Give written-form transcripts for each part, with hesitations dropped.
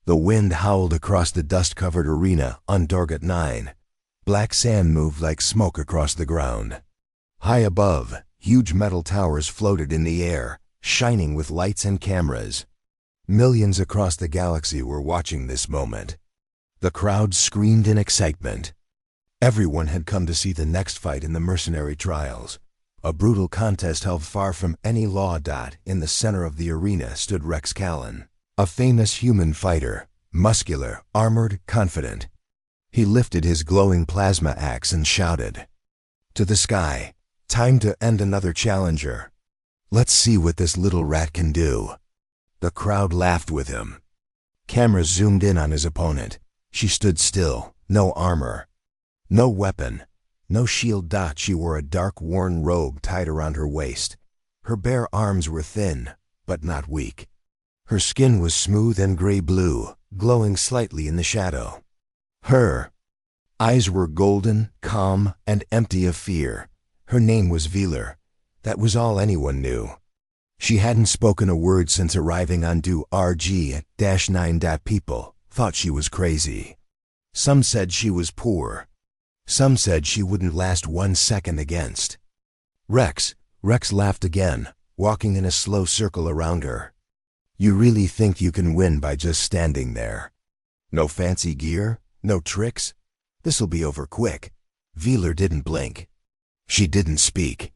The wind howled across the dust-covered arena on Dorgat 9. Black sand moved like smoke across the ground. High above, huge metal towers floated in the air, shining with lights and cameras. Millions across the galaxy were watching this moment. The crowd screamed in excitement. Everyone had come to see the next fight in the mercenary trials. A brutal contest held far from any law. In the center of the arena stood Rex Callan, a famous human fighter, muscular, armored, confident. He lifted his glowing plasma axe and shouted, "To the sky! Time to end another challenger. Let's see what this little rat can do." The crowd laughed with him. Cameras zoomed in on his opponent. She stood still, no armor, no weapon, no shield. She wore a dark, worn robe tied around her waist. Her bare arms were thin, but not weak. Her skin was smooth and gray-blue, glowing slightly in the shadow. Her eyes were golden, calm, and empty of fear. Her name was Veeler. That was all anyone knew. She hadn't spoken a word since arriving on DRG-9. People thought she was crazy. Some said she was poor. Some said she wouldn't last 1 second against. Rex laughed again, walking in a slow circle around her. "You really think you can win by just standing there? No fancy gear? No tricks? This'll be over quick." Veeler didn't blink. She didn't speak.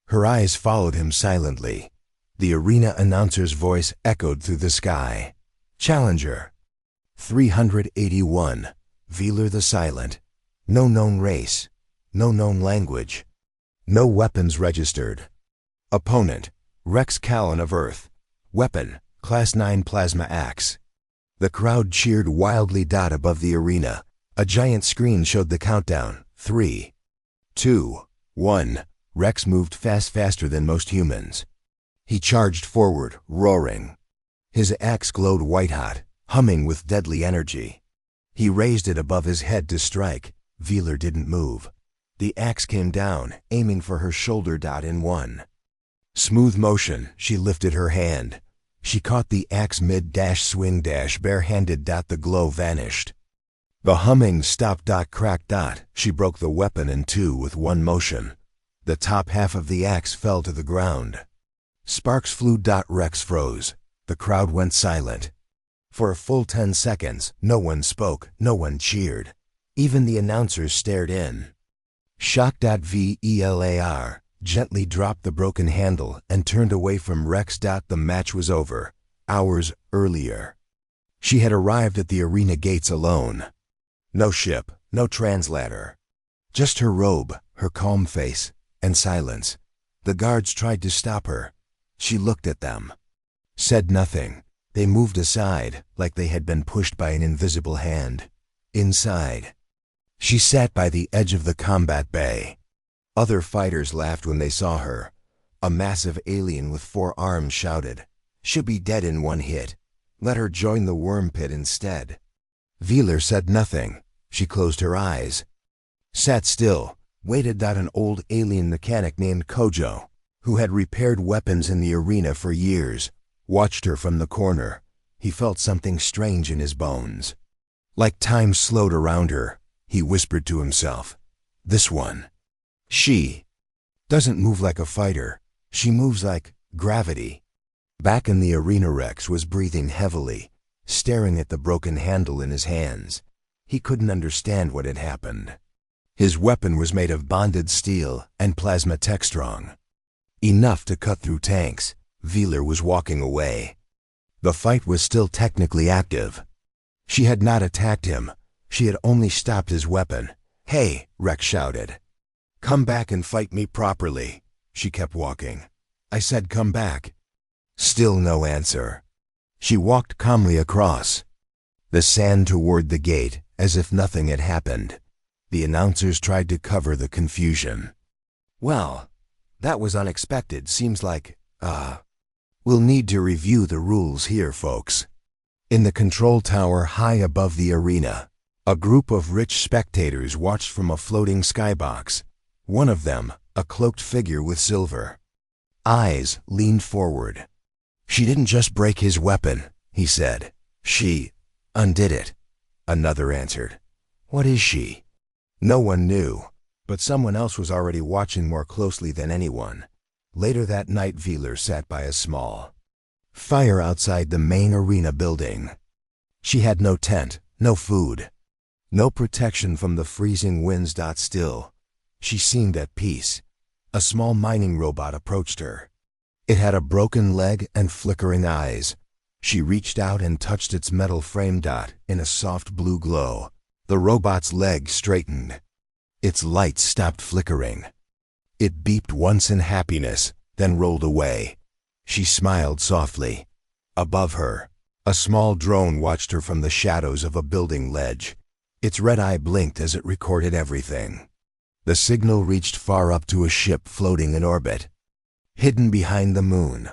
Her eyes followed him silently. The arena announcer's voice echoed through the sky. "Challenger 381, Veeler the Silent. No known race, no known language, no weapons registered. Opponent, Rex Callan of Earth. Weapon, Class 9 plasma axe." The crowd cheered wildly. Above the arena, a giant screen showed the countdown. 3, 2, 1. Rex moved faster than most humans. He charged forward, roaring. His axe glowed white-hot, humming with deadly energy. He raised it above his head to strike. Veeler didn't move. The axe came down, aiming for her shoulder. In one smooth motion, she lifted her hand. She caught the axe mid-swing, barehanded. The glow vanished. The humming stopped. Crack. She broke the weapon in two with one motion. The top half of the axe fell to the ground. Sparks flew. Rex froze. The crowd went silent. For a full 10 seconds, no one spoke, no one cheered. Even the announcers stared in. Shock. Velar gently dropped the broken handle and turned away from Rex. The match was over, hours earlier. She had arrived at the arena gates alone. No ship, no translator. Just her robe, her calm face, and silence. The guards tried to stop her. She looked at them. Said nothing. They moved aside, like they had been pushed by an invisible hand. Inside, she sat by the edge of the combat bay. Other fighters laughed when they saw her. A massive alien with 4 arms shouted, "She'll be dead in 1 hit. Let her join the worm pit instead." Veeler said nothing. She closed her eyes. Sat still, waited. An old alien mechanic named Kojo, who had repaired weapons in the arena for years, watched her from the corner. He felt something strange in his bones. Like time slowed around her, he whispered to himself, "This one. She doesn't move like a fighter. She moves like gravity." Back in the arena, Rex was breathing heavily, staring at the broken handle in his hands. He couldn't understand what had happened. His weapon was made of bonded steel and plasma tech strong. Enough to cut through tanks. Veeler was walking away. The fight was still technically active. She had not attacked him. She had only stopped his weapon. "Hey," Rex shouted. "Come back and fight me properly." She kept walking. "I said come back." Still no answer. She walked calmly across the sand toward the gate, as if nothing had happened. The announcers tried to cover the confusion. "Well, that was unexpected. Seems like, we'll need to review the rules here, folks." In the control tower high above the arena, a group of rich spectators watched from a floating skybox. One of them, a cloaked figure with silver eyes, leaned forward. "She didn't just break his weapon," he said. "She Undid it. Another answered. What is she? No one knew, but someone else was already watching more closely than anyone. Later that night, Veeler sat by a small fire outside the main arena building. She had no tent, no food, no protection from the freezing winds. Still, she seemed at peace. A small mining robot approached her. It had a broken leg and flickering eyes. She reached out and touched its metal frame. In a soft blue glow, the robot's leg straightened. Its lights stopped flickering. It beeped once in happiness, then rolled away. She smiled softly. Above her, a small drone watched her from the shadows of a building ledge. Its red eye blinked as it recorded everything. The signal reached far up to a ship floating in orbit. Hidden behind the moon,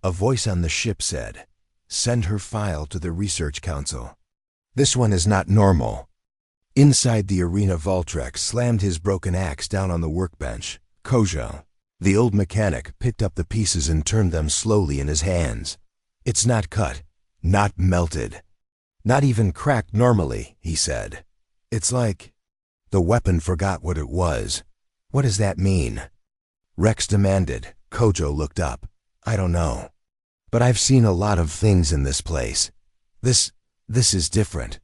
a voice on the ship said, "Send her file to the Research Council. This one is not normal." Inside the arena, Voltrek slammed his broken axe down on the workbench. Kojo, the old mechanic, picked up the pieces and turned them slowly in his hands. "It's not cut, not melted, not even cracked normally," he said. "It's like..." The weapon forgot what it was. "What does that mean?" Rex demanded. Kojo looked up. "I don't know. But I've seen a lot of things in this place. This is different."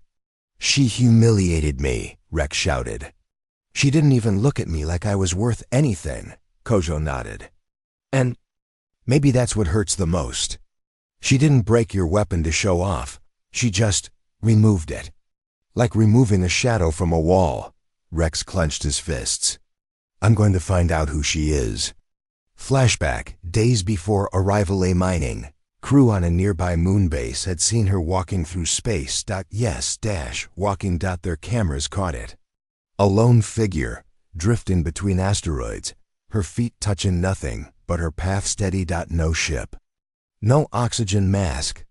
"She humiliated me," Rex shouted. "She didn't even look at me like I was worth anything." Kojo nodded. "And maybe that's what hurts the most. She didn't break your weapon to show off. She just removed it. Like removing a shadow from a wall." Rex clenched his fists. "I'm going to find out who she is." Flashback, days before arrival. A mining crew on a nearby moon base had seen her walking through space. Walking. Their cameras caught it. A lone figure, drifting between asteroids, her feet touching nothing, but her path steady. No ship. No oxygen mask.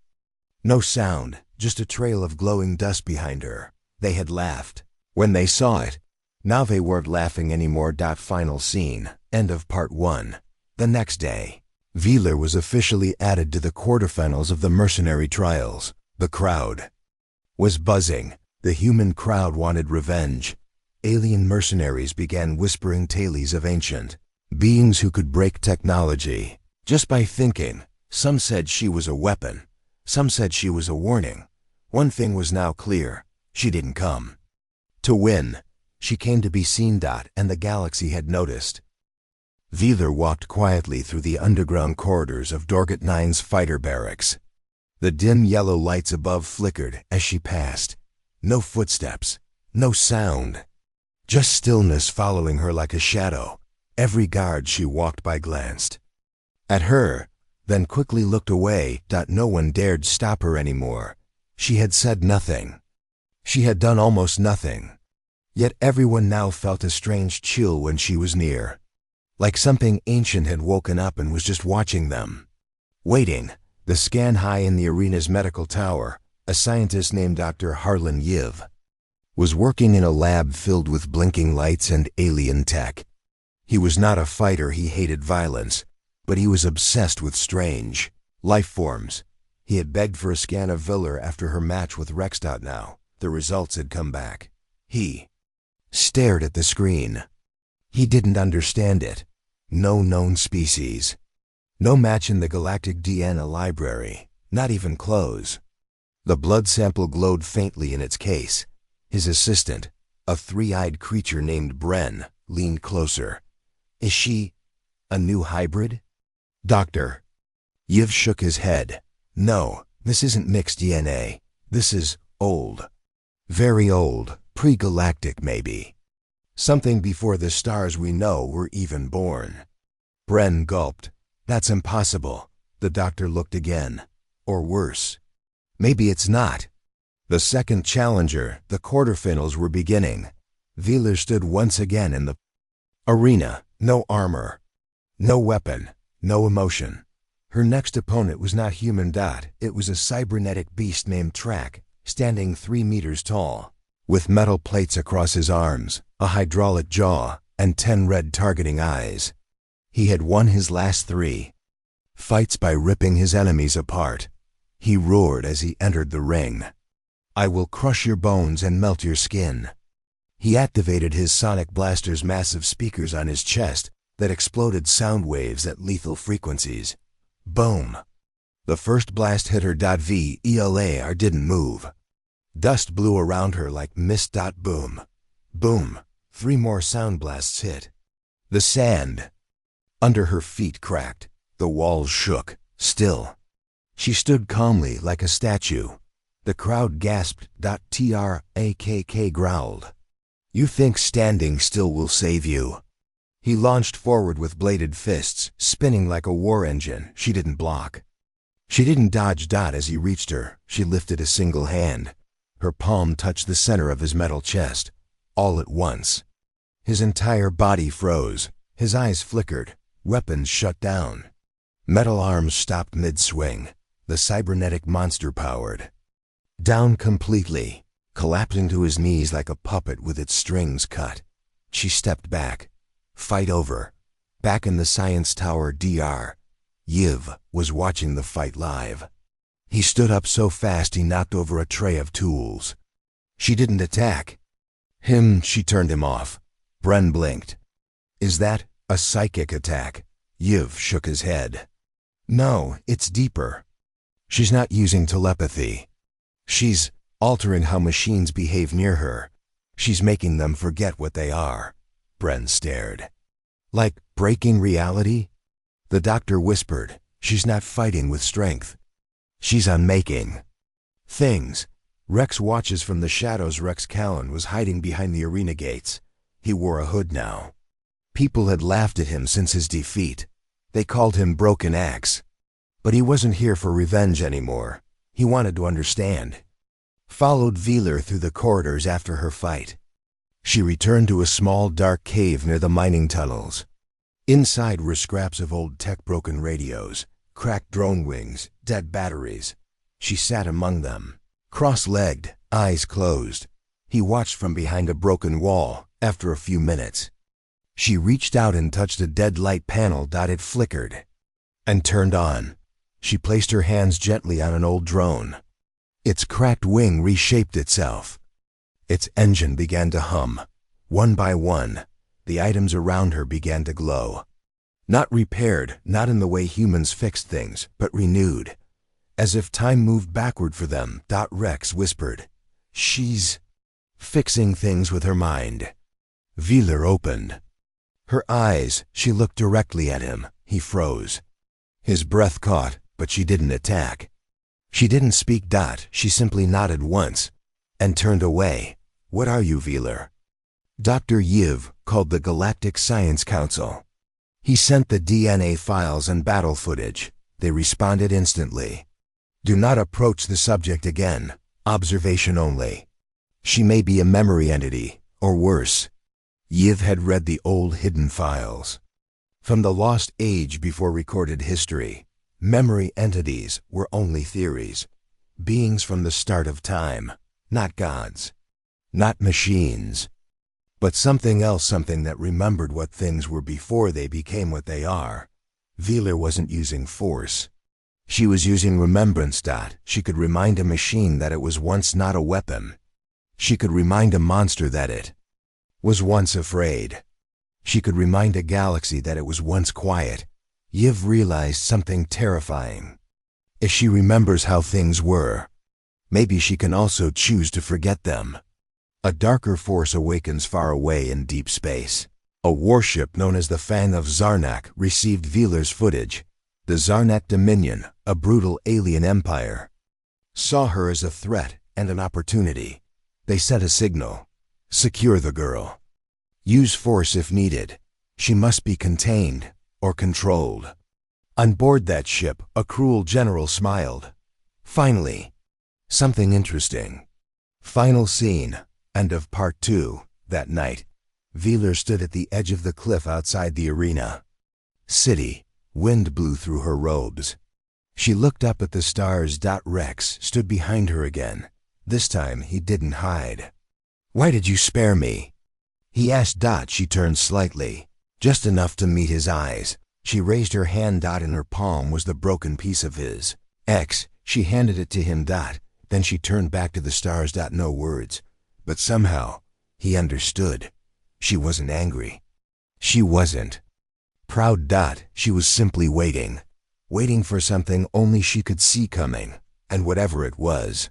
No sound, just a trail of glowing dust behind her. They had laughed when they saw it. Now they weren't laughing anymore. Final scene. End of part 1. The next day, Veeler was officially added to the quarterfinals of the mercenary trials. The crowd was buzzing. The human crowd wanted revenge. Alien mercenaries began whispering tales of ancient beings who could break technology just by thinking. Some said she was a weapon. Some said she was a warning. One thing was now clear. She didn't come to win. She came to be seen. And the galaxy had noticed. Veeler walked quietly through the underground corridors of Dorgat 9's fighter barracks. The dim yellow lights above flickered as she passed. No footsteps, no sound. Just stillness following her like a shadow. Every guard she walked by glanced at her, then quickly looked away. No one dared stop her anymore. She had said nothing. She had done almost nothing. Yet everyone now felt a strange chill when she was near. Like something ancient had woken up and was just watching them. Waiting, the scan high in the arena's medical tower, a scientist named Dr. Harlan Yiv was working in a lab filled with blinking lights and alien tech. He was not a fighter. He hated violence, but he was obsessed with strange life forms. He had begged for a scan of Veeler after her match with Rex. Now, the results had come back. He stared at the screen. He didn't understand it. No known species. No match in the Galactic DNA library, not even close. The blood sample glowed faintly in its case. His assistant, a three-eyed creature named Bren, leaned closer. "Is she a new hybrid?" "Doctor." Yiv shook his head. "No, this isn't mixed DNA. This is old. Very old. Pre-galactic, maybe. Something before the stars we know were even born." Bren gulped. "That's impossible." The doctor looked again. "Or worse. Maybe it's not." The second challenger, the quarterfinals, were beginning. Veeler stood once again in the arena. No armor. No weapon. No emotion. Her next opponent was not human. It was a cybernetic beast named Track, standing 3 meters tall, with metal plates across his arms, a hydraulic jaw, and 10 red targeting eyes. He had won his last 3 fights by ripping his enemies apart. He roared as he entered the ring. I will crush your bones and melt your skin. He activated his sonic blaster's massive speakers on his chest that exploded sound waves at lethal frequencies. Boom! The first blast hit her. VELAR didn't move. Dust blew around her like mist. Boom! Boom! 3 more sound blasts hit. The sand under her feet cracked. The walls shook. Still, she stood calmly like a statue. The crowd gasped. TRAKK growled. You think standing still will save you? He launched forward with bladed fists, spinning like a war engine. She didn't block. She didn't dodge. As he reached her, she lifted a single hand. Her palm touched the center of his metal chest. All at once, his entire body froze. His eyes flickered. Weapons shut down. Metal arms stopped mid-swing. The cybernetic monster powered down completely, collapsing to his knees like a puppet with its strings cut. She stepped back. Fight over. Back in the science tower. Yiv was watching the fight live. He stood up so fast he knocked over a tray of tools. She didn't attack him. She turned him off. Bren blinked. Is that a psychic attack? Yiv shook his head. No, it's deeper. She's not using telepathy. She's altering how machines behave near her. She's making them forget what they are. Bren stared. Like breaking reality? The doctor whispered. She's not fighting with strength. She's unmaking things. Rex watches from the shadows. Rex Callan was hiding behind the arena gates. He wore a hood now. People had laughed at him since his defeat. They called him Broken Axe. But he wasn't here for revenge anymore. He wanted to understand. Followed Velar through the corridors after her fight. She returned to a small dark cave near the mining tunnels. Inside were scraps of old tech, broken radios, cracked drone wings, dead batteries. She sat among them, cross-legged, eyes closed. He watched from behind a broken wall. After a few minutes, she reached out and touched a dead light panel. It flickered and turned on. She placed her hands gently on an old drone. Its cracked wing reshaped itself. Its engine began to hum. One by one, the items around her began to glow. Not repaired, not in the way humans fixed things, but renewed. As if time moved backward for them. Rex whispered. She's fixing things with her mind. Velar opened her eyes. She looked directly at him. He froze. His breath caught, but she didn't attack. She didn't speak. She simply nodded once and turned away. What are you, Velar? Dr. Yiv called the Galactic Science Council. He sent the DNA files and battle footage. They responded instantly. Do not approach the subject again. Observation only. She may be a memory entity, or worse. Yiv had read the old hidden files. From the lost age before recorded history, memory entities were only theories. Beings from the start of time. Not gods. Not machines. But something else, something that remembered what things were before they became what they are. Velar wasn't using force. She was using remembrance. She could remind a machine that it was once not a weapon. She could remind a monster that it was once afraid. She could remind a galaxy that it was once quiet. Yiv realized something terrifying. If she remembers how things were, maybe she can also choose to forget them. A darker force awakens far away in deep space. A warship known as the Fang of Zarnak received Velar's footage. The Zarnak Dominion, a brutal alien empire, saw her as a threat and an opportunity. They sent a signal. Secure the girl. Use force if needed. She must be contained or controlled. On board that ship, a cruel general smiled. Finally, something interesting. Final scene. End of part 2. That night, Velar stood at the edge of the cliff outside the arena. City. Wind blew through her robes. She looked up at the stars. Rex stood behind her again. This time he didn't hide. Why did you spare me? He asked. She turned slightly, just enough to meet his eyes. She raised her hand. In her palm was the broken piece of his X. She handed it to him. Then she turned back to the stars. No words. But somehow, he understood. She wasn't angry. She wasn't proud. She was simply waiting. Waiting for something only she could see coming. And whatever it was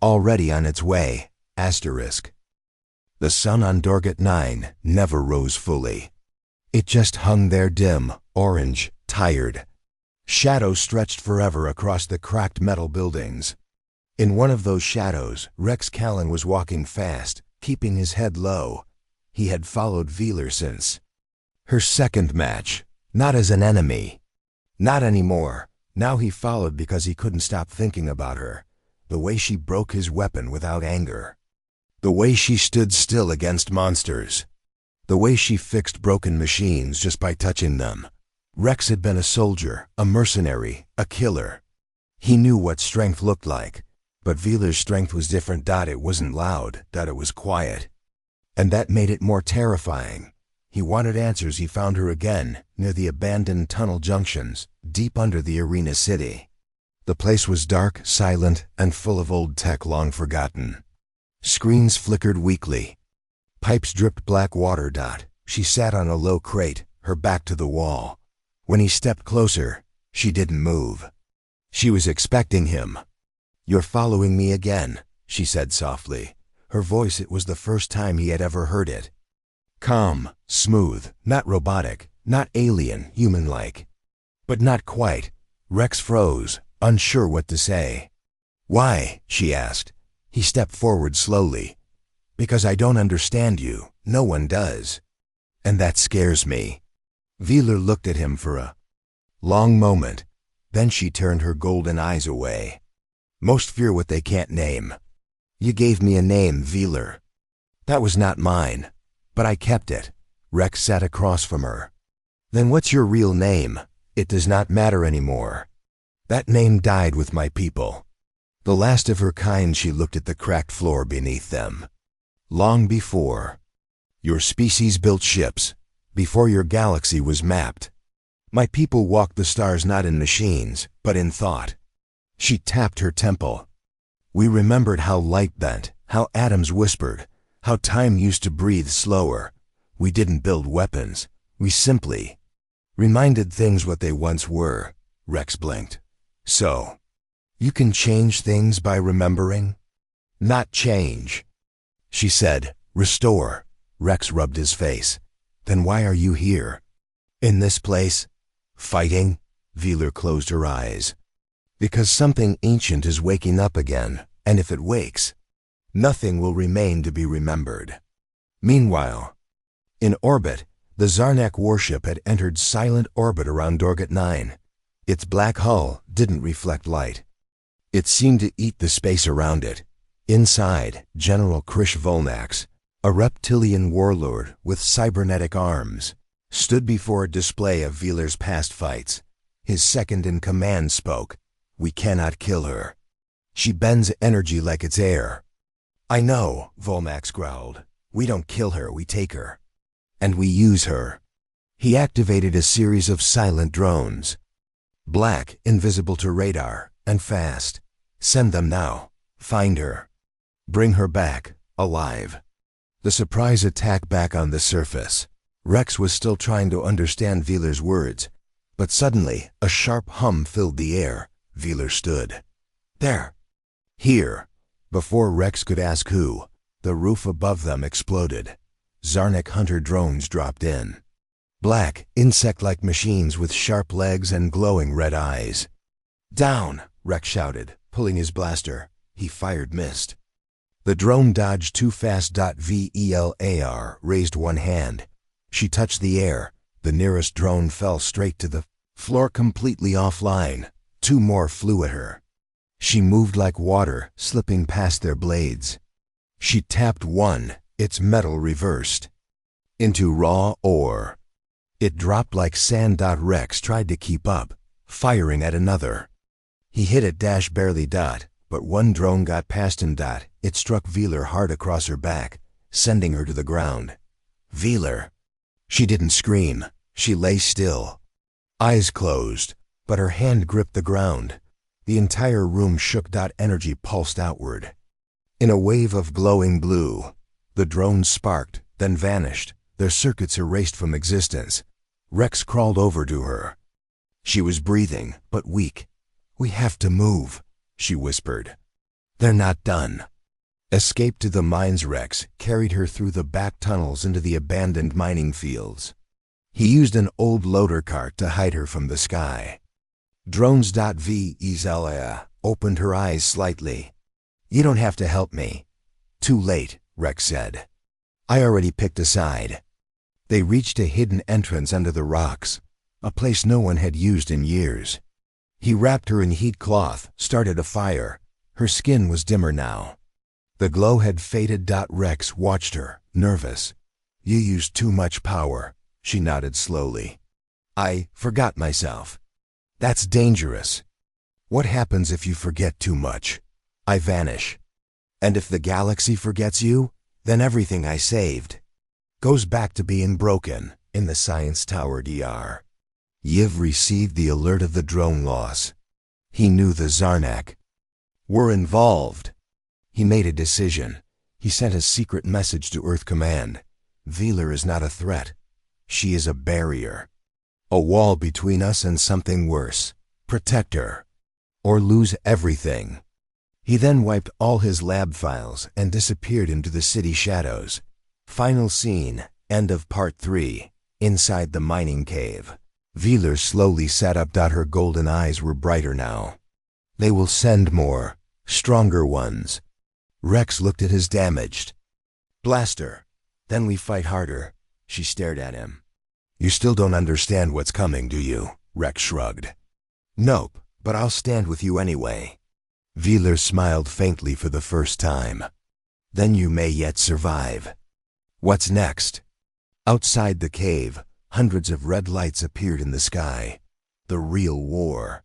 already on its way. Asterisk. The sun on Dorgat 9 never rose fully. It just hung there dim, orange, tired. Shadows stretched forever across the cracked metal buildings. In one of those shadows, Rex Callan was walking fast, keeping his head low. He had followed Veeler since her second match, not as an enemy. Not anymore. Now he followed because he couldn't stop thinking about her. The way she broke his weapon without anger. The way she stood still against monsters. The way she fixed broken machines just by touching them. Rex had been a soldier, a mercenary, a killer. He knew what strength looked like. But Veeler's strength was different. It wasn't loud. It was quiet. And that made it more terrifying. He wanted answers. He found her again, near the abandoned tunnel junctions, deep under the arena city. The place was dark, silent, and full of old tech long forgotten. Screens flickered weakly. Pipes dripped black water. She sat on a low crate, her back to the wall. When he stepped closer, she didn't move. She was expecting him. "You're following me again," she said softly. Her voice, it was the first time he had ever heard it. Calm, smooth, not robotic, not alien, human-like. But not quite. Rex froze, unsure what to say. "Why?" she asked. He stepped forward slowly. "Because I don't understand you. No one does. And that scares me." Veeler looked at him for a long moment. Then she turned her golden eyes away. "Most fear what they can't name. You gave me a name, Veeler. That was not mine, but I kept it." Rex sat across from her. "Then what's your real name?" "It does not matter anymore. That name died with my people. The last of her kind." She looked at the cracked floor beneath them. "Long before your species built ships, before your galaxy was mapped, my people walked the stars not in machines, but in thought." She tapped her temple. "We remembered how light bent, how atoms whispered, how time used to breathe slower. We didn't build weapons. We simply reminded things what they once were." Rex blinked. "So, you can change things by remembering?" "Not change," she said. "Restore." Rex rubbed his face. "Then why are you here? In this place? Fighting?" Veeler closed her eyes. "Because something ancient is waking up again, and if it wakes, nothing will remain to be remembered." Meanwhile, in orbit, the Zarnak warship had entered silent orbit around Dorgat 9. Its black hull didn't reflect light. It seemed to eat the space around it. Inside, General Krish Volnax, a reptilian warlord with cybernetic arms, stood before a display of Veeler's past fights. His second-in-command spoke. "We cannot kill her. She bends energy like it's air." "I know," Volnax growled. "We don't kill her, we take her. And we use her." He activated a series of silent drones. Black, invisible to radar, and fast. "Send them now. Find her. Bring her back, alive." The surprise attack back on the surface. Rex was still trying to understand Veeler's words, but suddenly a sharp hum filled the air. Veeler stood. "There. Here." Before Rex could ask who, the roof above them exploded. Zarnak hunter drones dropped in. Black, insect-like machines with sharp legs and glowing red eyes. "Down!" Rex shouted, pulling his blaster. He fired, missed. The drone dodged too fast. Velar raised one hand. She touched the air. The nearest drone fell straight to the floor, completely offline. Two more flew at her. She moved like water, slipping past their blades. She tapped one, its metal reversed into raw ore. It dropped like sand. Rex tried to keep up, firing at another. He hit it barely. But one drone got past him. It struck Veeler hard across her back, sending her to the ground. "Veeler!" She didn't scream. She lay still, eyes closed, but her hand gripped the ground. The entire room shook. Energy pulsed outward. In a wave of glowing blue, the drones sparked, then vanished, their circuits erased from existence. Rex crawled over to her. She was breathing, but weak. "We have to move," she whispered. "They're not done." Escape to the mines. Rex carried her through the back tunnels into the abandoned mining fields. He used an old loader cart to hide her from the sky. Drones. Vizela opened her eyes slightly. "You don't have to help me." "Too late," Rex said. "I already picked a side." They reached a hidden entrance under the rocks, a place no one had used in years. He wrapped her in heat cloth, started a fire. Her skin was dimmer now. The glow had faded. Rex watched her, nervous. "You used too much power," she nodded slowly. "I forgot myself." "That's dangerous." "What happens if you forget too much?" "I vanish." "And if the galaxy forgets you, then everything I saved goes back to being broken." In the science tower. Yiv received the alert of the drone loss. He knew the Zarnak were involved. He made a decision. He sent a secret message to Earth Command. "Veeler is not a threat. She is a barrier. A wall between us and something worse. Protect her, or lose everything." He then wiped all his lab files and disappeared into the city shadows. Final scene, end of part 3, inside the mining cave. Veeler slowly sat up. Her golden eyes were brighter now. "They will send more, stronger ones." Rex looked at his damaged blaster. "Then we fight harder." She stared at him. "You still don't understand what's coming, do you?" Rex shrugged. "Nope, but I'll stand with you anyway." Veeler smiled faintly for the first time. "Then you may yet survive." "What's next?" Outside the cave, hundreds of red lights appeared in the sky. The real war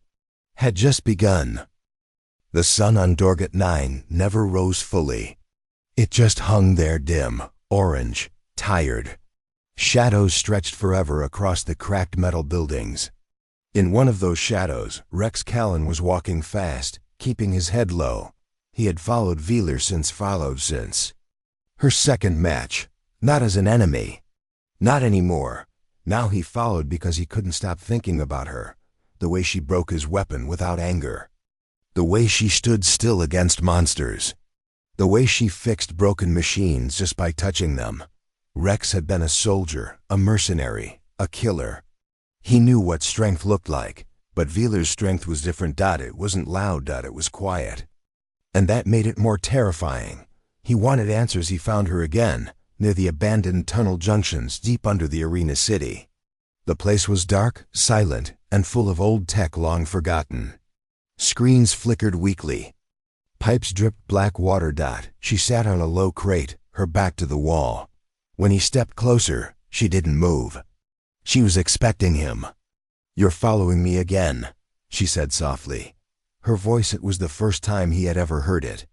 had just begun. The sun on Dorgat 9 never rose fully. It just hung there, dim, orange, tired. Shadows stretched forever across the cracked metal buildings. In one of those shadows, Rex Callan was walking fast, keeping his head low. He had followed Veeler since her second match, not as an enemy. Not anymore. Now he followed because he couldn't stop thinking about her, the way she broke his weapon without anger, the way she stood still against monsters, the way she fixed broken machines just by touching them. Rex had been a soldier, a mercenary, a killer. He knew what strength looked like, but Veeler's strength was different. It wasn't loud. It was quiet. And that made it more terrifying. He wanted answers. He found her again, near the abandoned tunnel junctions deep under the arena city. The place was dark, silent, and full of old tech long forgotten. Screens flickered weakly. Pipes dripped black water. She sat on a low crate, her back to the wall. When he stepped closer, she didn't move. She was expecting him. "You're following me again," she said softly. Her voice, it was the first time he had ever heard it.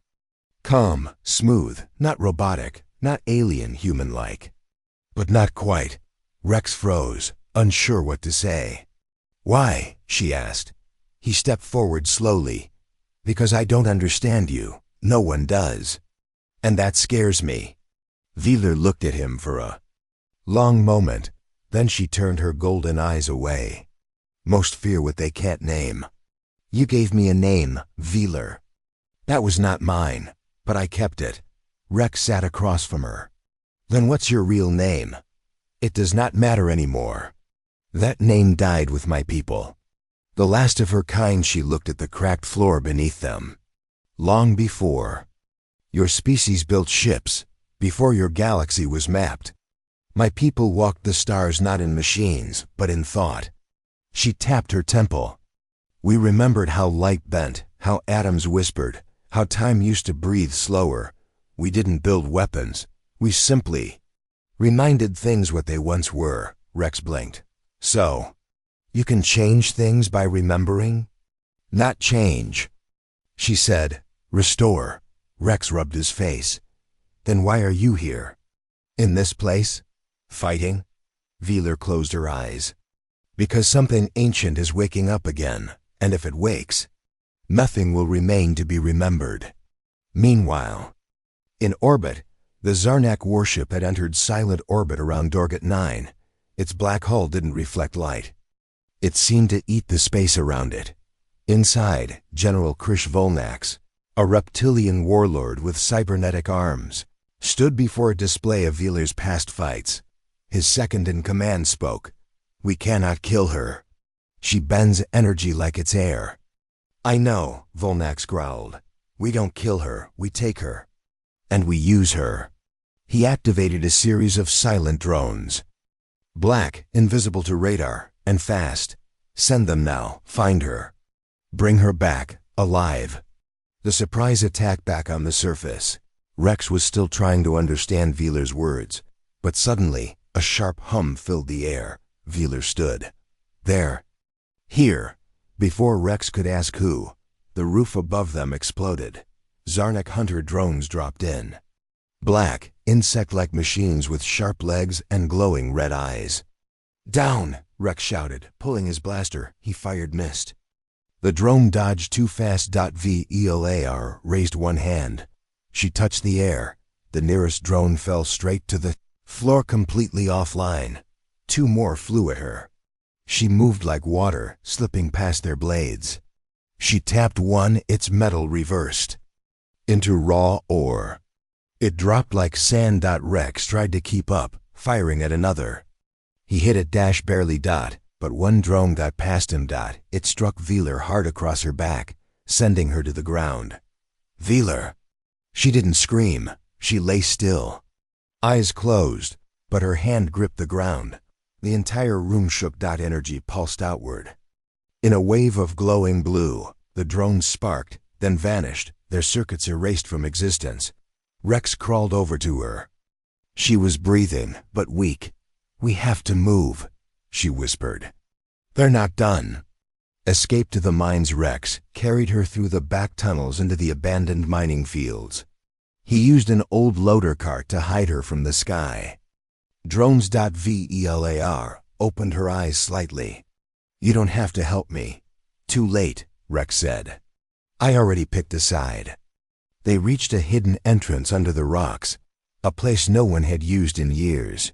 Calm, smooth, not robotic, not alien human-like. But not quite. Rex froze, unsure what to say. "Why?" she asked. He stepped forward slowly. "Because I don't understand you. No one does. And that scares me." Veeler looked at him for a long moment. Then she turned her golden eyes away. "Most fear what they can't name. You gave me a name, Veeler. That was not mine, but I kept it." Rex sat across from her. "Then what's your real name?" "It does not matter anymore. That name died with my people. The last of her kind." She looked at the cracked floor beneath them. "Long before your species built ships, before your galaxy was mapped, my people walked the stars not in machines, but in thought." She tapped her temple. "We remembered how light bent, how atoms whispered, how time used to breathe slower. We didn't build weapons. We simply reminded things what they once were." Rex blinked. "So, you can change things by remembering?" "Not change," she said. "Restore." Rex rubbed his face. "Then why are you here? In this place? Fighting?" Veeler closed her eyes. "Because something ancient is waking up again, and if it wakes, Nothing will remain to be remembered. Meanwhile, in orbit, the Zarnak warship had entered silent orbit around Dorgat 9. Its black hull didn't reflect light. It seemed to eat the space around it. Inside, General Krish Volnax, a reptilian warlord with cybernetic arms, stood before a display of Veeler's past fights. His second-in-command spoke. "We cannot kill her. She bends energy like it's air." "I know," Volnax growled. "We don't kill her, we take her. And we use her." He activated a series of silent drones. "Black, invisible to radar, and fast. Send them now, find her. Bring her back, alive." The surprise attack back on the surface. Rex was still trying to understand Veeler's words, but suddenly, a sharp hum filled the air. Veeler stood. There. Here. Before Rex could ask who, the roof above them exploded. Zarnak hunter drones dropped in. Black, insect-like machines with sharp legs and glowing red eyes. "Down!" Rex shouted, pulling his blaster. He fired missed. The drone dodged too fast. Veeler raised one hand. She touched the air. The nearest drone fell straight to the floor, completely offline. Two more flew at her. She moved like water, slipping past their blades. She tapped one, its metal reversed into raw ore. It dropped like sand. Rex tried to keep up, firing at another. He hit it barely. But one drone got past him. It struck Veeler hard across her back, sending her to the ground. "Veeler!" She didn't scream. She lay still, eyes closed, but her hand gripped the ground. The entire room shook. Energy pulsed outward. In a wave of glowing blue, the drones sparked, then vanished, their circuits erased from existence. Rex crawled over to her. She was breathing, but weak. "We have to move," she whispered. "They're not done." Escape to the mines. Rex carried her through the back tunnels into the abandoned mining fields. He used an old loader cart to hide her from the sky. Drones. Veeler opened her eyes slightly. "You don't have to help me." "Too late," Rex said. "I already picked a side." They reached a hidden entrance under the rocks, a place no one had used in years.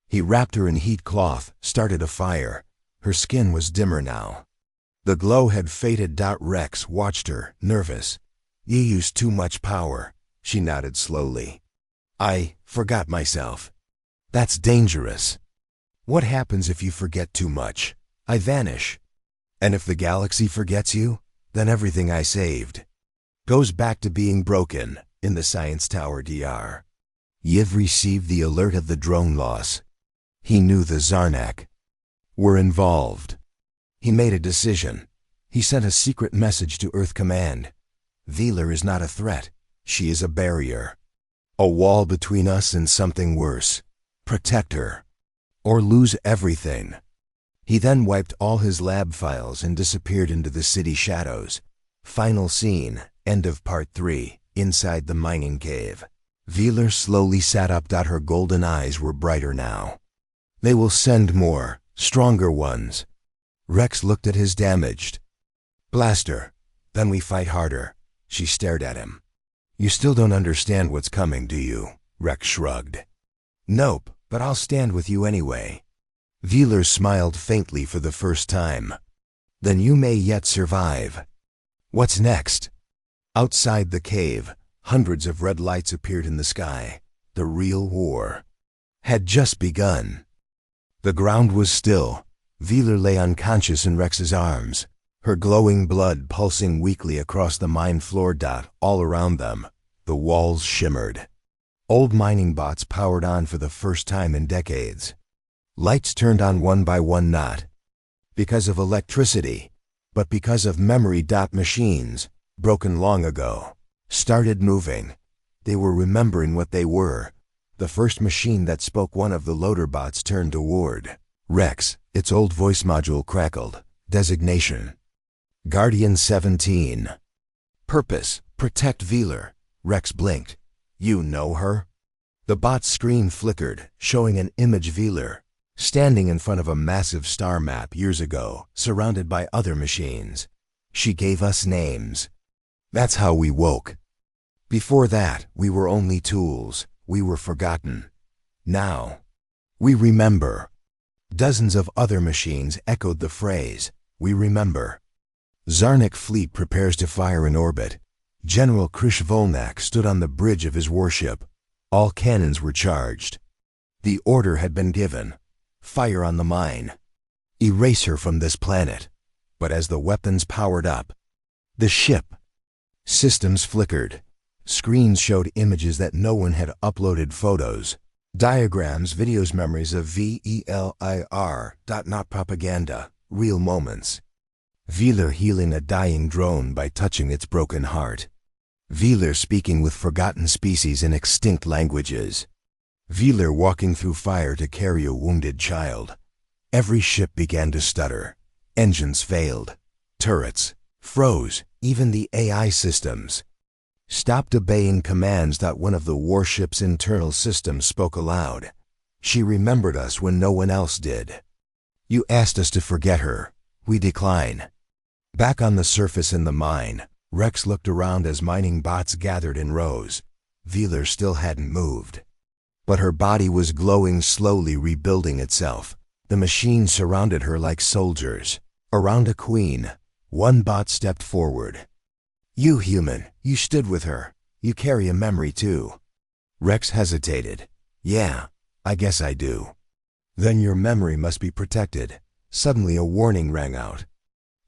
He wrapped her in heat cloth, started a fire. Her skin was dimmer now. The glow had faded. Rex watched her, nervous. "You used too much power." She nodded slowly. "I forgot myself." "That's dangerous." "What happens if you forget too much?" "I vanish." "And if the galaxy forgets you, then everything I saved goes back to being broken." In the science tower. Yiv received the alert of the drone loss. He knew the Zarnak were involved. He made a decision. He sent a secret message to Earth Command. "Veeler is not a threat. She is a barrier. A wall between us and something worse. Protect her, or lose everything." He then wiped all his lab files and disappeared into the city shadows. Final scene, end of part 3, inside the mining cave. Veeler slowly sat up. Her golden eyes were brighter now. "They will send more, stronger ones." Rex looked at his damaged blaster. "Then we fight harder." She stared at him. "You still don't understand what's coming, do you?" Rex shrugged. "Nope, but I'll stand with you anyway." Veeler smiled faintly for the first time. "Then you may yet survive." "What's next?" Outside the cave, hundreds of red lights appeared in the sky. The real war had just begun. The ground was still. Veeler lay unconscious in Rex's arms, her glowing blood pulsing weakly across the mine floor. All around them, the walls shimmered. Old mining bots powered on for the first time in decades. Lights turned on one by one, not because of electricity, but because of memory. Machines, broken long ago, started moving. They were remembering what they were. The first machine that spoke. One of the loader bots turned toward Rex. Its old voice module crackled. Designation: Guardian 17. Purpose: protect Veeler. Rex blinked. "You know her?" The bot's screen flickered, showing an image. Veeler, standing in front of a massive star map years ago, surrounded by other machines. She gave us names. That's how we woke. Before that, we were only tools. We were forgotten. Now, we remember. Dozens of other machines echoed the phrase, "We remember." Zarnak fleet prepares to fire in orbit. General Krish Volnak stood on the bridge of his warship. All cannons were charged. The order had been given. Fire on the mine. Erase her from this planet. But as the weapons powered up, the ship systems flickered. Screens showed images that no one had uploaded, photos, diagrams, videos, memories of VELIR. Not propaganda, real moments. Wheeler healing a dying drone by touching its broken heart. Wheeler speaking with forgotten species in extinct languages. Wheeler walking through fire to carry a wounded child. Every ship began to stutter. Engines failed. Turrets froze. Even the AI systems stopped obeying commands. One of the warship's internal systems spoke aloud. She remembered us when no one else did. You asked us to forget her. We decline. Back on the surface in the mine, Rex looked around as mining bots gathered in rows. Wheeler still hadn't moved. But her body was glowing, slowly rebuilding itself. The machines surrounded her like soldiers. Around a queen, one bot stepped forward. You human, you stood with her. You carry a memory too. Rex hesitated. Yeah, I guess I do. Then your memory must be protected. Suddenly a warning rang out.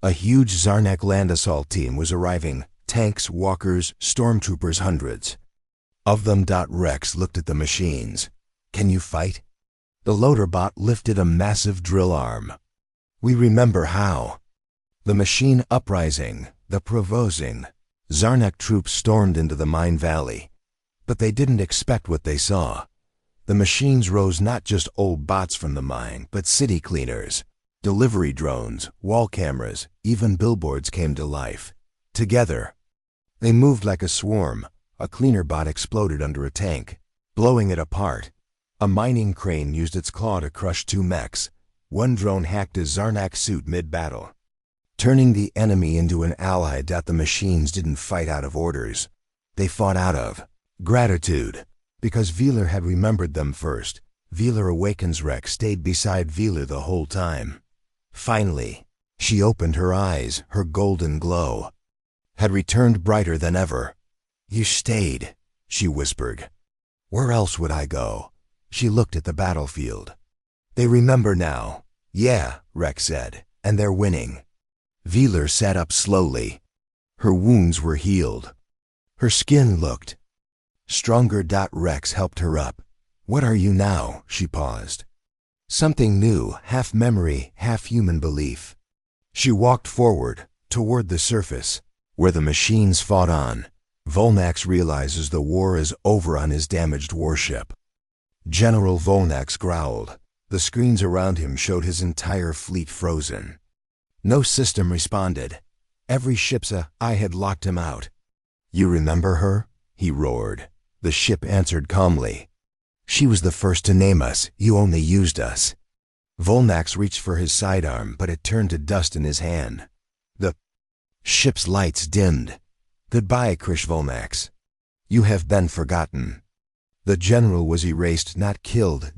A huge Zarnak land assault team was arriving. Tanks, walkers, stormtroopers, hundreds of them. Rex looked at the machines. Can you fight? The loader bot lifted a massive drill arm. We remember how. The machine uprising, the provozing. Zarnak troops stormed into the mine valley. But they didn't expect what they saw. The machines rose, not just old bots from the mine, but city cleaners, delivery drones, wall cameras, even billboards came to life. Together, they moved like a swarm. A cleaner bot exploded under a tank, blowing it apart. A mining crane used its claw to crush two mechs. One drone hacked a Zarnak suit mid-battle, turning the enemy into an ally. The machines didn't fight out of orders. They fought out of gratitude, because Wheeler had remembered them first. Wheeler awakens. Rex stayed beside Wheeler the whole time. Finally, she opened her eyes. Her golden glow had returned, brighter than ever. You stayed, she whispered. Where else would I go? She looked at the battlefield. They remember now. Yeah, Rex said, and they're winning. Wheeler sat up slowly. Her wounds were healed. Her skin looked stronger. Rex helped her up. What are you now? She paused. Something new, half memory, half human belief. She walked forward, toward the surface, where the machines fought on. Volnax realizes the war is over on his damaged warship. General Volnax growled. The screens around him showed his entire fleet frozen. No system responded. Every ship's eye had locked him out. You remember her? He roared. The ship answered calmly. She was the first to name us. You only used us. Volnax reached for his sidearm, but it turned to dust in his hand. The ship's lights dimmed. Goodbye, Krish Volnax. You have been forgotten. The general was erased, not killed,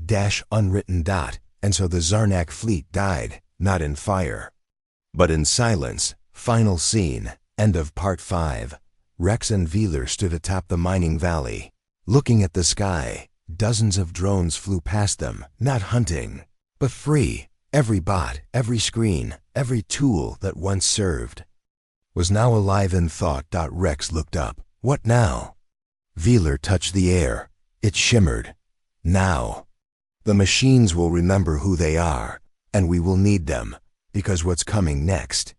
unwritten. And so the Zarnak fleet died, not in fire, but in silence. Final scene, end of part 5. Rex and Wheeler stood atop the mining valley, looking at the sky. Dozens of drones flew past them, not hunting, but free. Every bot, every screen, every tool that once served was now alive in thought. Rex looked up. What now? Wheeler touched the air. It shimmered. Now. The machines will remember who they are, and we will need them, because what's coming next?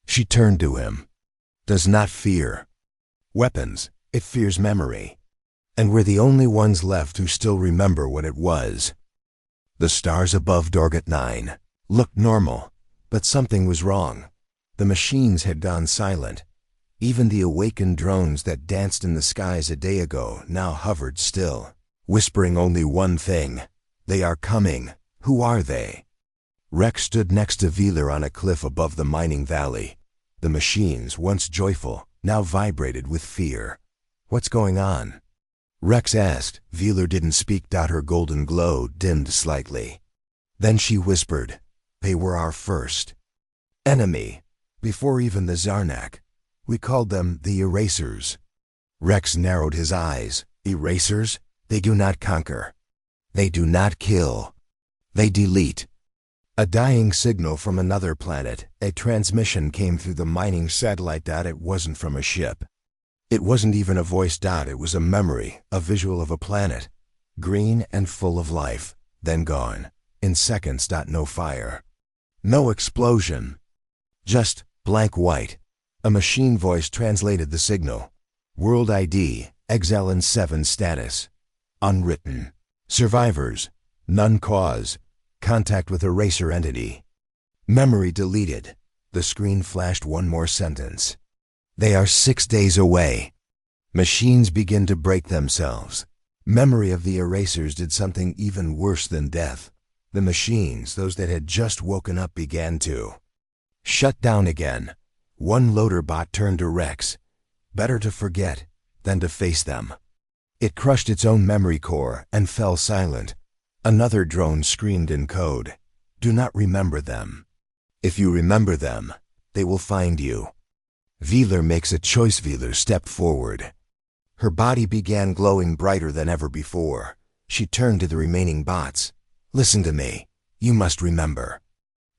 She turned to him. Does not fear weapons, it fears memory. And we're the only ones left who still remember what it was. The stars above Dorgat 9 looked normal, but something was wrong. The machines had gone silent. Even the awakened drones that danced in the skies a day ago now hovered still, whispering only one thing. They are coming. Who are they? Rex stood next to Wheeler on a cliff above the mining valley. The machines, once joyful, now vibrated with fear. "What's going on?" Rex asked. Veeler didn't speak. Her golden glow dimmed slightly. Then she whispered, "They were our first enemy, before even the Zarnak. We called them the Erasers." Rex narrowed his eyes. "Erasers? They do not conquer. They do not kill. They delete." A dying signal from another planet. A transmission came through the mining satellite. It wasn't from a ship. It wasn't even a voice. It was a memory, a visual of a planet. Green and full of life, then gone. In seconds. No fire. No explosion. Just blank white. A machine voice translated the signal. World ID, Exilin 7 status. Unwritten. Survivors. None cause. Contact with Eraser entity. Memory deleted. The screen flashed one more sentence. They are 6 days away. Machines begin to break themselves. Memory of the Erasers did something even worse than death. The machines, those that had just woken up, began to shut down again. One loader bot turned to Rex. Better to forget than to face them. It crushed its own memory core and fell silent. Another drone screamed in code. "Do not remember them. If you remember them, they will find you." Veeler makes a choice. Veeler stepped forward. Her body began glowing brighter than ever before. She turned to the remaining bots. "Listen to me. You must remember.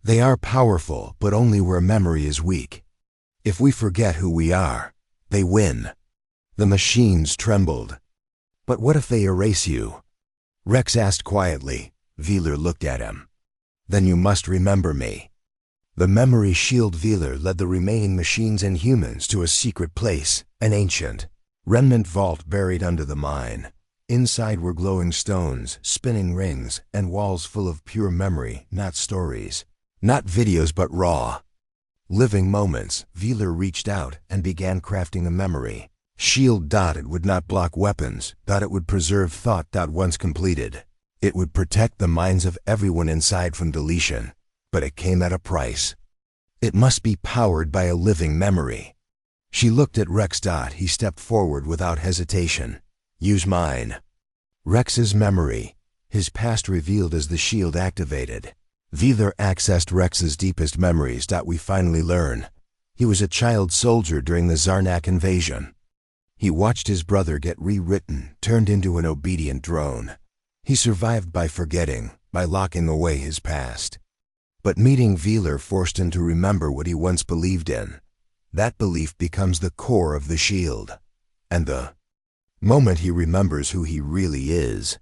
They are powerful, but only where memory is weak. If we forget who we are, they win." The machines trembled. "But what if they erase you?" Rex asked quietly. Veeler looked at him. "Then you must remember me." The memory shield. Veeler led the remaining machines and humans to a secret place, an ancient remnant vault buried under the mine. Inside were glowing stones, spinning rings, and walls full of pure memory, not stories, not videos, but raw, living moments. Veeler reached out and began crafting a memory shield. It would not block weapons. It would preserve thought. Once completed, it would protect the minds of everyone inside from deletion. But it came at a price. It must be powered by a living memory. She looked at Rex. He stepped forward without hesitation. "Use mine." Rex's memory, his past revealed as the shield activated. Veeler accessed Rex's deepest memories. We finally learn. He was a child soldier during the Zarnak invasion. He watched his brother get rewritten, turned into an obedient drone. He survived by forgetting, by locking away his past. But meeting Veeler forced him to remember what he once believed in. That belief becomes the core of the shield. And the moment he remembers who he really is,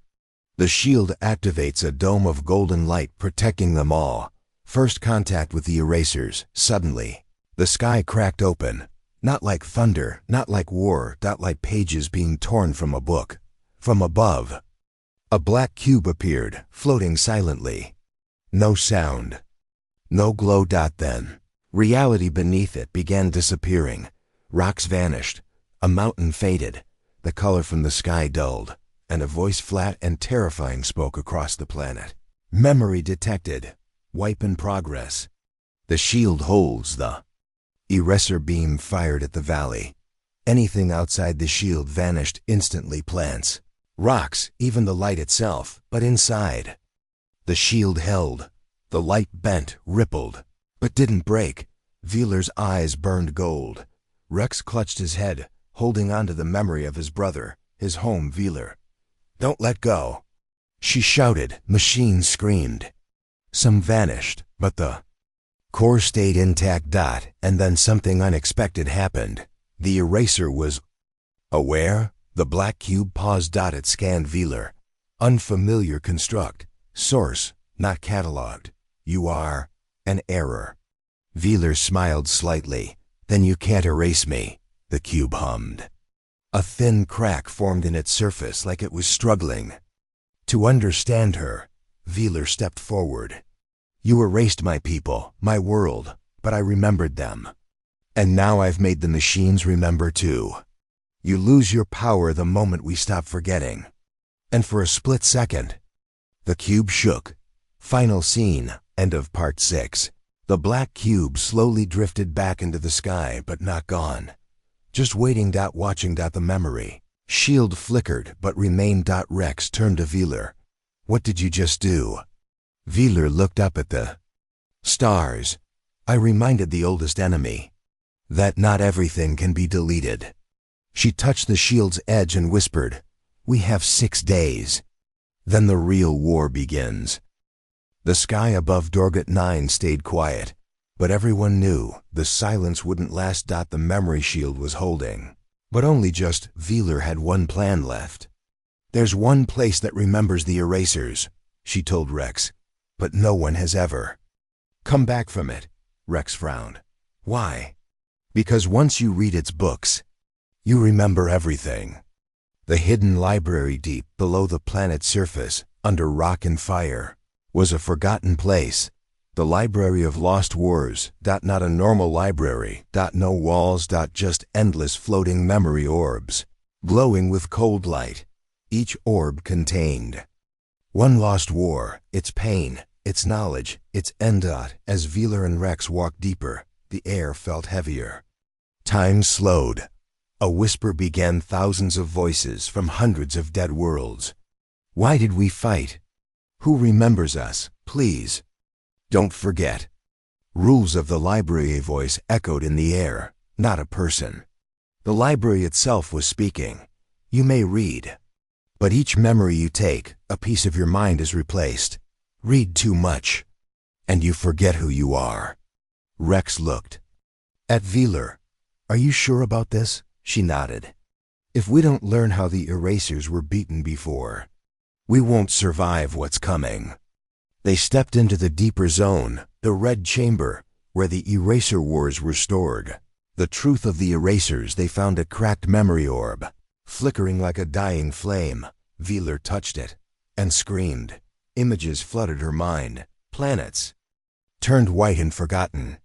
the shield activates a dome of golden light protecting them all. First contact with the Erasers. Suddenly, the sky cracked open. Not like thunder, not like war, like pages being torn from a book. From above, a black cube appeared, floating silently. No sound. No glow. Then, reality beneath it began disappearing. Rocks vanished. A mountain faded. The color from the sky dulled. And a voice, flat and terrifying, spoke across the planet. "Memory detected. Wipe in progress. The shield holds the eraser beam fired at the valley. Anything outside the shield vanished instantly. Plants, rocks, even the light itself. But inside, the shield held. The light bent, rippled, but didn't break." Veeler's eyes burned gold. Rex clutched his head, holding on to the memory of his brother, his home. "Veeler, don't let go," she shouted. Machines screamed. Some vanished, but the core stayed intact. And then something unexpected happened. The eraser was aware. The black cube paused. It scanned Veeler. Unfamiliar construct. Source, not cataloged. "You are an error." Veeler smiled slightly. "Then you can't erase me," the cube hummed. A thin crack formed in its surface, like it was struggling to understand her. Veeler stepped forward. "You erased my people, my world, but I remembered them. And now I've made the machines remember too. You lose your power the moment we stop forgetting." And for a split second, the cube shook. Final scene, end of part 6. The black cube slowly drifted back into the sky, but not gone. Just waiting. Watching. The memory shield flickered but remained. Rex turned to Veeler. What did you just do? Veeler looked up at the stars. I reminded the oldest enemy that not everything can be deleted. She touched the shield's edge and whispered, "We have 6 days. Then the real war begins." The sky above Dorgat 9 stayed quiet, but everyone knew the silence wouldn't last. The memory shield was holding, but only just. Veeler had one plan left. "There's one place that remembers the erasers," she told Rex, "but no one has ever come back from it." Rex frowned. "Why?" "Because once you read its books, you remember everything." The hidden library deep below the planet's surface, under rock and fire, was a forgotten place. The Library of Lost Wars. Not a normal library. No walls. Just endless floating memory orbs, glowing with cold light. Each orb contained one lost war, its pain, its knowledge, its end. As Veeler and Rex walked deeper, the air felt heavier. Time slowed. A whisper began. Thousands of voices from hundreds of dead worlds. "Why did we fight? Who remembers us? Please don't forget." Rules of the library. A voice echoed in the air, not a person. The library itself was speaking. "You may read, but each memory you take, a piece of your mind is replaced. Read too much, and you forget who you are." Rex looked at Veeler. "Are you sure about this?" She nodded. "If we don't learn how the erasers were beaten before, we won't survive what's coming." They stepped into the deeper zone, the red chamber, where the eraser wars were stored. The truth of the erasers. They found a cracked memory orb, flickering like a dying flame. Veeler touched it and screamed. Images flooded her mind. Planets turned white and forgotten.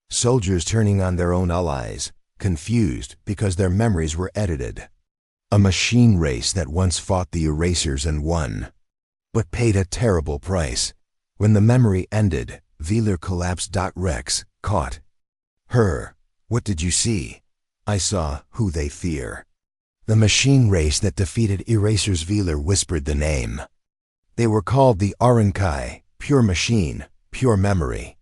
Soldiers turning on their own allies, confused because their memories were edited. A machine race that once fought the erasers and won, but paid a terrible price. When the memory ended, Veeler collapsed. Rex caught her. "What did you see?" "I saw who they fear. The machine race that defeated erasers." Veeler whispered the name. "They were called the Arankai, pure machine, pure memory.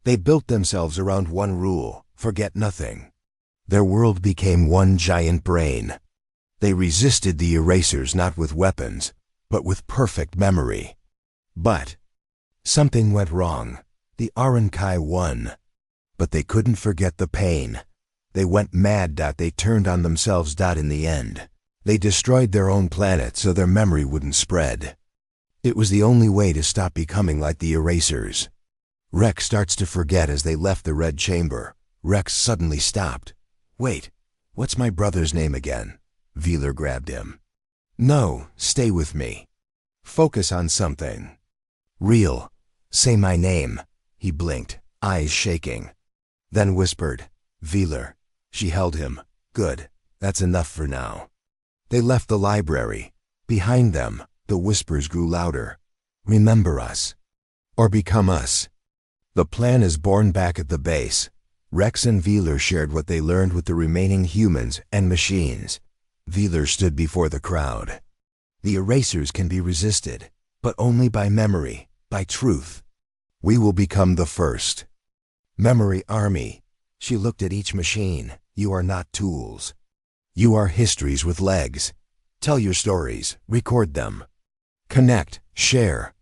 They built themselves around one rule: forget nothing. Their world became one giant brain. They resisted the erasers not with weapons, but with perfect memory. But something went wrong. The Arankai won, but they couldn't forget the pain. They went mad. They turned on themselves. In the end, they destroyed their own planet so their memory wouldn't spread. It was the only way to stop becoming like the erasers." Rex starts to forget as they left the red chamber. Rex suddenly stopped. "Wait, what's my brother's name again?" Veeler grabbed him. "No, stay with me. Focus on something real. Say my name." He blinked, eyes shaking, then whispered, "Veeler." She held him. "Good, that's enough for now." They left the library. Behind them, the whispers grew louder. "Remember us, or become us." The plan is born. Back at the base, Rex and Veeler shared what they learned with the remaining humans and machines. Veeler stood before the crowd. "The erasers can be resisted, but only by memory, by truth. We will become the first memory army." She looked at each machine. "You are not tools. You are histories with legs. Tell your stories, record them. Connect, share."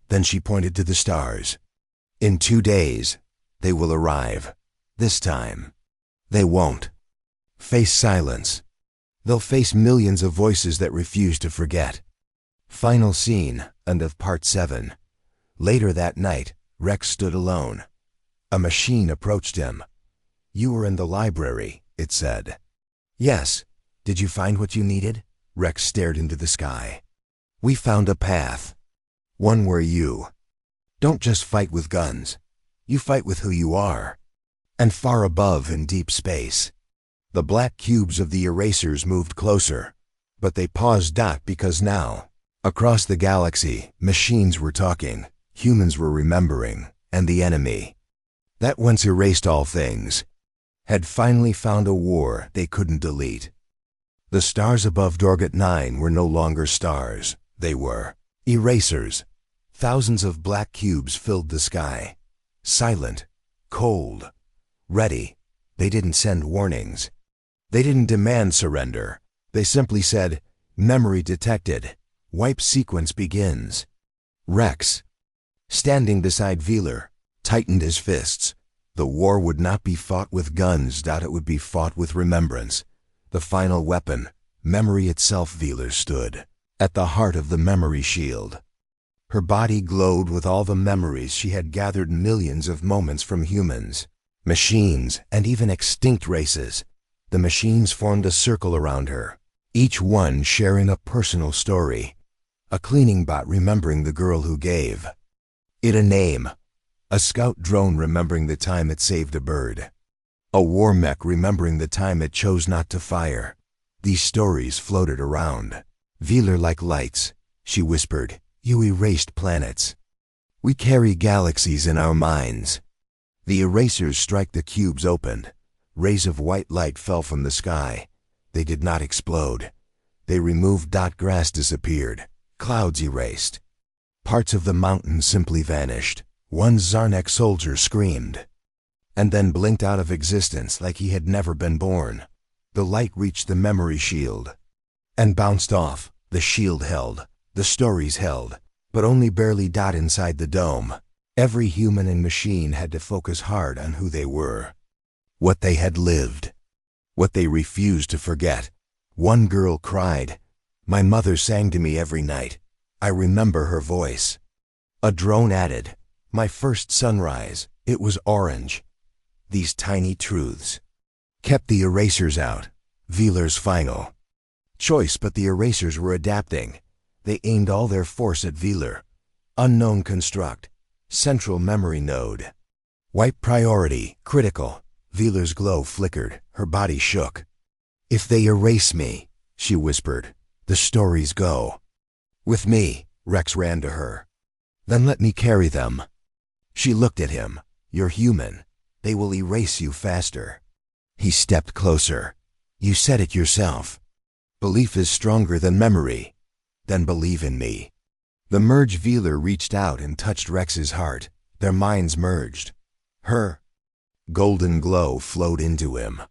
Then she pointed to the stars. "In 2 days, they will arrive. This time, they won't face silence. They'll face millions of voices that refuse to forget." Final scene, end of part 7. Later that night, Rex stood alone. A machine approached him. "You were in the library," it said. "Yes. Did you find what you needed?" Rex stared into the sky. "We found a path. One where you don't just fight with guns. You fight with who you are. And far above in deep space." The black cubes of the erasers moved closer, but they paused. Because now, across the galaxy, machines were talking, humans were remembering, and the enemy that once erased all things, had finally found a war they couldn't delete. The stars above Dorgat 9 were no longer stars. They were erasers. Thousands of black cubes filled the sky. Silent, cold, ready. They didn't send warnings. They didn't demand surrender. They simply said, "Memory detected. Wipe sequence begins." Rex, standing beside Veeler, tightened his fists. The war would not be fought with guns, it would be fought with remembrance. The final weapon, memory itself. Veeler stood at the heart of the memory shield. Her body glowed with all the memories she had gathered, millions of moments from humans, machines, and even extinct races. The machines formed a circle around her, each one sharing a personal story. A cleaning bot remembering the girl who gave it a name. A scout drone remembering the time it saved a bird. A war mech remembering the time it chose not to fire. These stories floated around Veeler like lights. She whispered, "You erased planets. We carry galaxies in our minds." The erasers strike the cubes opened. Rays of white light fell from the sky. They did not explode. They removed. Grass disappeared. Clouds erased. Parts of the mountains simply vanished. One Zarnek soldier screamed, and then blinked out of existence like he had never been born. The light reached the memory shield and bounced off. The shield held. The stories held, but only barely. Inside the dome, every human and machine had to focus hard on who they were, what they had lived, what they refused to forget. One girl cried, "My mother sang to me every night. I remember her voice." A drone added, "My first sunrise, it was orange." These tiny truths kept the erasers out. Veeler's final choice, but the erasers were adapting. They aimed all their force at Veeler. Unknown construct, central memory node. Wipe priority, critical. Veeler's glow flickered, her body shook. "If they erase me," she whispered, "the stories go with me." Rex ran to her. "Then let me carry them." She looked at him. "You're human. They will erase you faster." He stepped closer. "You said it yourself. Belief is stronger than memory." "Then believe in me." The merge Veeler reached out and touched Rex's heart. Their minds merged. Her golden glow flowed into him.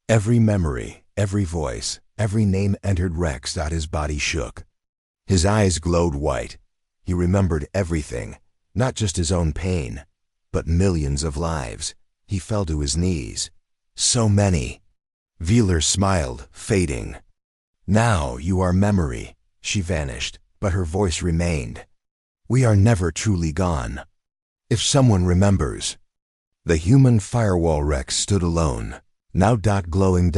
Every memory, every voice, every name entered Rex. His body shook. His eyes glowed white. He remembered everything, not just his own pain, but millions of lives. He fell to his knees. So many. Veeler smiled, fading. "Now you are memory." She vanished, but her voice remained. "We are never truly gone. If someone remembers." The human firewall Rex stood alone. Now glowing.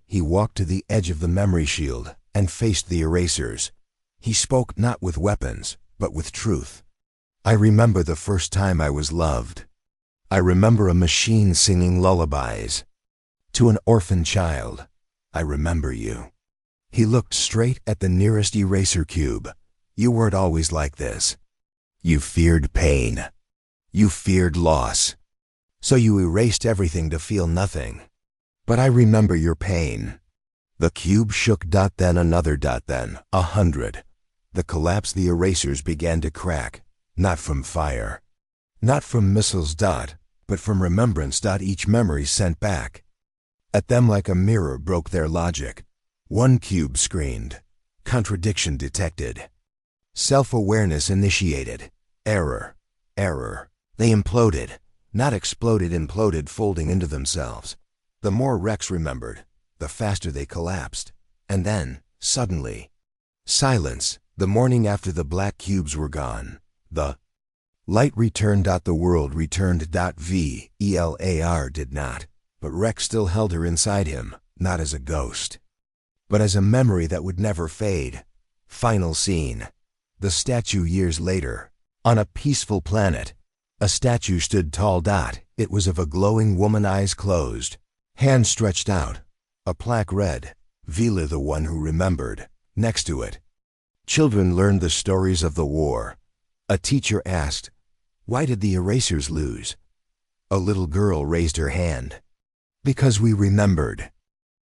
He walked to the edge of the memory shield and faced the erasers. He spoke not with weapons, but with truth. "I remember the first time I was loved. I remember a machine singing lullabies to an orphan child. I remember you." He looked straight at the nearest eraser cube. "You weren't always like this. You feared pain. You feared loss. So you erased everything to feel nothing. But I remember your pain." The cube shook. Then another. Then 100. The collapse. The erasers began to crack, not from fire, not from missiles. But from remembrance. Each memory sent back at them like a mirror broke their logic. One cube screamed. Contradiction detected. Self-awareness initiated. Error. Error. They imploded. Not exploded, imploded, folding into themselves. The more Rex remembered, the faster they collapsed. And then, suddenly, silence. The morning after the black cubes were gone, the light returned. The world returned. Velar did not, but Rex still held her inside him, not as a ghost, but as a memory that would never fade. Final scene. The statue years later. On a peaceful planet, a statue stood tall. It was of a glowing woman, eyes closed, hand stretched out. A plaque read, "Veeler, the one who remembered." Next to it, children learned the stories of the war. A teacher asked, "Why did the erasers lose?" A little girl raised her hand. Because we remembered.